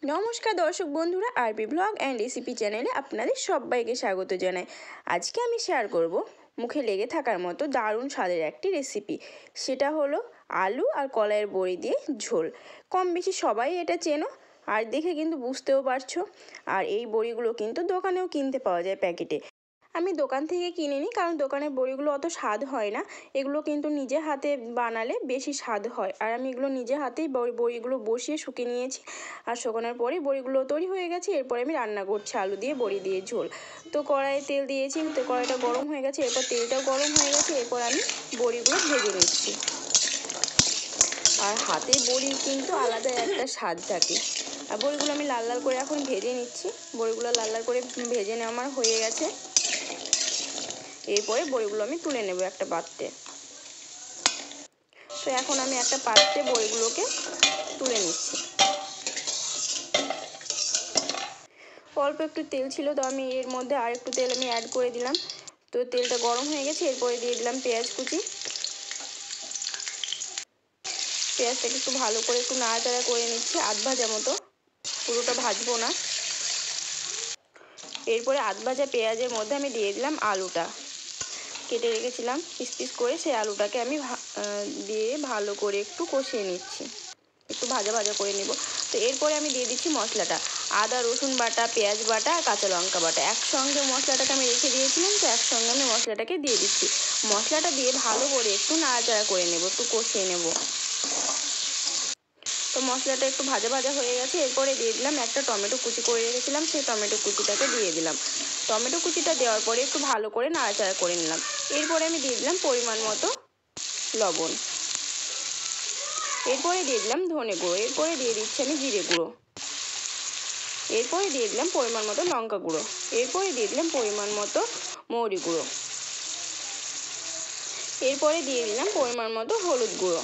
নমস্কার দর্শক বন্ধুরা, আরবি ব্লগ অ্যান্ড রেসিপি চ্যানেলে আপনাদের সবাইকে স্বাগত জানাই। আজকে আমি শেয়ার করব মুখে লেগে থাকার মতো দারুণ স্বাদের একটি রেসিপি। সেটা হলো আলু আর কলাইয়ের বড়ি দিয়ে ঝোল। কম বেশি সবাই এটা চেনো আর দেখে কিন্তু বুঝতেও পারছো। আর এই বড়িগুলো কিন্তু দোকানেও কিনতে পাওয়া যায় প্যাকেটে। আমি দোকান থেকে কিনে নিই, কারণ দোকানের বড়িগুলো অত স্বাদ হয় না। এগুলো কিন্তু নিজে হাতে বানালে বেশি স্বাদ হয়। আর আমি এগুলো নিজে হাতেই বড়িগুলো বসিয়ে শুকিয়ে নিয়েছি। আর শুকানোর পরে বড়িগুলো তৈরি হয়ে গেছে। এরপরে আমি রান্না করছি আলু দিয়ে বড়ি দিয়ে ঝোল। তো কড়াইয়ে তেল দিয়েছি, তো কড়াইটা গরম হয়ে গেছে, এরপর তেলটাও গরম হয়ে গেছে। এরপর আমি বড়িগুলো ভেজে নিচ্ছি। আর হাতে বড়ি কিন্তু আলাদা একটা স্বাদ থাকে। আর বড়িগুলো আমি লাল লাল করে এখন ভেজে নিচ্ছি। বড়িগুলো লাল লাল করে ভেজে নেওয়া আমার হয়ে গেছে। এরপরে বড়িগুলো আমি তুলে নেব একটা পাত্রে। তো এখন আমি একটা পাত্রে বড়িগুলোকে তুলে নিচ্ছি। অল্প একটু তেল ছিল, তো আমি এর মধ্যে আর একটু তেল আমি অ্যাড করে দিলাম। তো তেলটা গরম হয়ে গেছে। এরপরে দিয়ে দিলাম পেঁয়াজ কুচি। পেঁয়াজটাকে একটু ভালো করে একটু নাড়াচাড়া করে নিচ্ছি, আধ ভাজা মতো, পুরোটা ভাজবো না। এরপরে আধ ভাজা পেঁয়াজের মধ্যে আমি দিয়ে দিলাম আলুটা, কেটে রেখেছিলাম পিস পিস করে। সেই আলুটাকে আমি দিয়ে ভালো করে একটু কষিয়ে নিচ্ছি, একটু ভাজা ভাজা করে নেব। তো এরপরে আমি দিয়ে দিচ্ছি মশলাটা, আদা রসুন বাটা, পেঁয়াজ বাটা আর কাঁচা লঙ্কা বাটা। একসঙ্গে মশলাটাকে আমি রেখে দিয়েছিলাম, তো একসঙ্গে আমি মশলাটাকে দিয়ে দিচ্ছি। মশলাটা দিয়ে ভালো করে একটু নাড়াচাড়া করে নেব, একটু কষিয়ে নেব। তো মশলাটা একটু ভাজা ভাজা হয়ে গেছে। এরপরে দিয়ে দিলাম একটা টমেটো কুচি করে রেখেছিলাম, সেই টমেটো কুচিটাকে দিয়ে দিলাম। টমেটো কুচিটা দেওয়ার পরে একটু ভালো করে নাড়াচাড়া করে নিলাম। এরপরে আমি দিয়ে দিলাম পরিমাণ মতো লবণ। এরপরে দিয়ে দিলাম ধনে গুঁড়ো। এরপরে দিয়ে দিচ্ছি আমি জিরে গুঁড়ো। এরপরে দিয়ে দিলাম পরিমাণ মতো লঙ্কা গুঁড়ো। এরপরে দিয়ে দিলাম পরিমাণ মতো মৌরি গুঁড়ো। এরপরে দিয়ে দিলাম পরিমাণ মতো হলুদ গুঁড়ো।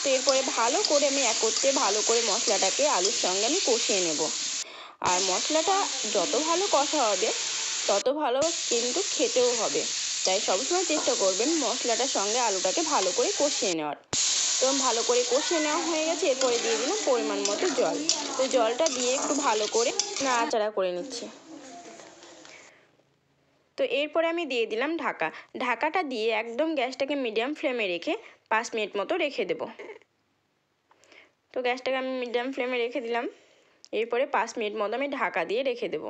তো এরপরে ভালো করে আমি একত্রে ভালো করে মশলাটাকে আলুর সঙ্গে আমি কষিয়ে নেব। আর মশলাটা যত ভালো কষা হবে তত ভালো কিন্তু খেতেও হবে। তাই সবসময় চেষ্টা করবেন মশলাটার সঙ্গে আলুটাকে ভালো করে কষিয়ে নেওয়ার। তো ভালো করে কষিয়ে নেওয়া হয়ে গেছে। এরপরে দিয়ে দিলাম পরিমাণ মতো জল। তো জলটা দিয়ে একটু ভালো করে নাড়াচাড়া করে নিচ্ছি। তো এরপরে আমি দিয়ে দিলাম ঢাকা। ঢাকাটা দিয়ে একদম গ্যাসটাকে মিডিয়াম ফ্লেমে রেখে 5 মিনিট মতো রেখে দেবো। তো গ্যাসটাকে আমি মিডিয়াম ফ্লেমে রেখে দিলাম। এরপরে 5 মিনিট মতো আমি ঢাকা দিয়ে রেখে দেবো।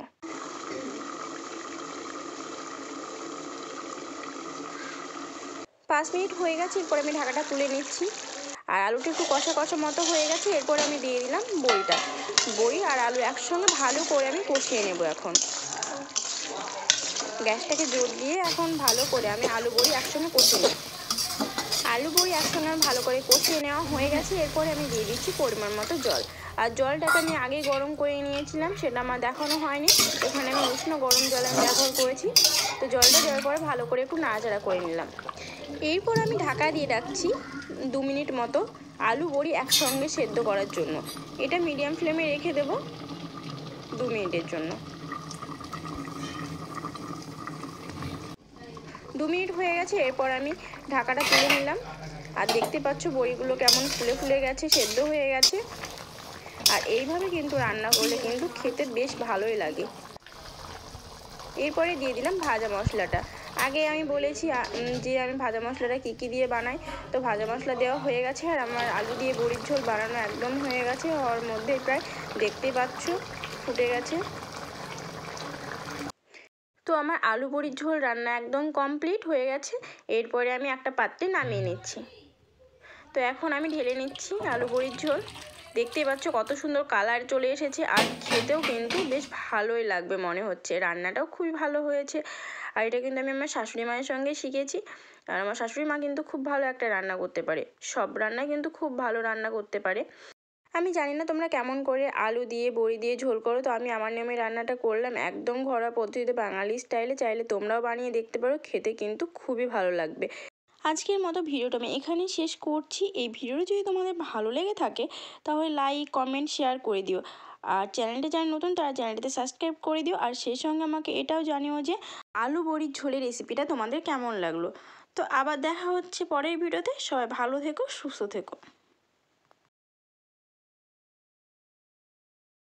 5 মিনিট হয়ে গেছে। এরপরে আমি ঢাকাটা তুলে নিচ্ছি। আর আলুটা একটু কষা কষা মতো হয়ে গেছে। এরপরে আমি দিয়ে দিলাম বড়িটা। বড়ি আর আলু একসঙ্গে ভালো করে আমি কষিয়ে নেব। এখন গ্যাসটাকে জোর দিয়ে এখন ভালো করে আমি আলু বড়ি একসঙ্গে কষিয়ে নেব। আলু বড়ি একসঙ্গে আমি ভালো করে কষিয়ে নেওয়া হয়ে গেছে। এরপরে আমি দিয়ে দিচ্ছি পরিমাণ মতো জল। আর জলটাকে আমি আগেই গরম করে নিয়েছিলাম, সেটা আমার দেখানো হয়নি। এখানে আমি উষ্ণ গরম জল আমি ব্যবহার করেছি। তো জলটা দেওয়ার পরে ভালো করে একটু নাড়াচাড়া করে নিলাম। এরপর আমি ঢাকা দিয়ে রাখছি 2 মিনিট মতো আলু বড়ি একসঙ্গে সেদ্ধ করার জন্য। এটা মিডিয়াম ফ্লেমে রেখে দেব 2 মিনিটের জন্য। 2 মিনিট হয়ে গেছে। এরপর আমি ঢাকাটা তুলে নিলাম। আর দেখতে পাচ্ছ বড়িগুলো কেমন ফুলে ফুলে গেছে, সেদ্ধ হয়ে গেছে। আর এইভাবে কিন্তু রান্না করলে কিন্তু খেতে বেশ ভালোই লাগে। এরপরে দিয়ে দিলাম ভাজা মশলাটা। আগে আমি বলেছি যে আমি ভাজা মশলাটা কী কী দিয়ে বানাই। তো ভাজা মশলা দেওয়া হয়ে গেছে। আর আমার আলু দিয়ে বড়ির ঝোল বানানো একদম হয়ে গেছে। ওর মধ্যে প্রায় দেখতেই পাচ্ছ ফুটে গেছে। তো আমার আলু বড়ির ঝোল রান্না একদম কমপ্লিট হয়ে গেছে। এরপরে আমি একটা পাত্রে নামিয়ে নিচ্ছি। তো এখন আমি ঢেলে নিচ্ছি আলু বড়ির ঝোল। দেখতেই পাচ্ছ কত সুন্দর কালার চলে এসেছে। আর খেতেও কিন্তু বেশ ভালোই লাগবে মনে হচ্ছে। রান্নাটাও খুবই ভালো হয়েছে। আর এটা কিন্তু আমি আমার শাশুড়ি মায়ের সঙ্গে শিখেছি। আর আমার শাশুড়ি মা কিন্তু খুব ভালো একটা রান্না করতে পারে। সব রান্না কিন্তু খুব ভালো রান্না করতে পারে। আমি জানি না তোমরা কেমন করে আলু দিয়ে বড়ি দিয়ে ঝোল করো। তো আমি আমার নিয়মে রান্নাটা করলাম একদম ঘরোয়া পদ্ধতিতে, বাঙালি স্টাইলে। চাইলে তোমরাও বানিয়ে দেখতে পারো, খেতে কিন্তু খুবই ভালো লাগবে। আজকের মতো ভিডিওটা আমি এখানেই শেষ করছি। এই ভিডিওটা যদি তোমাদের ভালো লেগে থাকে তাহলে লাইক কমেন্ট শেয়ার করে দিও। আর চ্যানেলটা যারা নতুন তারা চ্যানেলটাতে সাবস্ক্রাইব করে দিও। আর সেই সঙ্গে আমাকে এটাও জানিও যে আলু বড়ির ঝোলের রেসিপিটা তোমাদের কেমন লাগলো। তো আবার দেখা হচ্ছে পরের ভিডিওতে। সবাই ভালো থেকো, সুস্থ থেকো।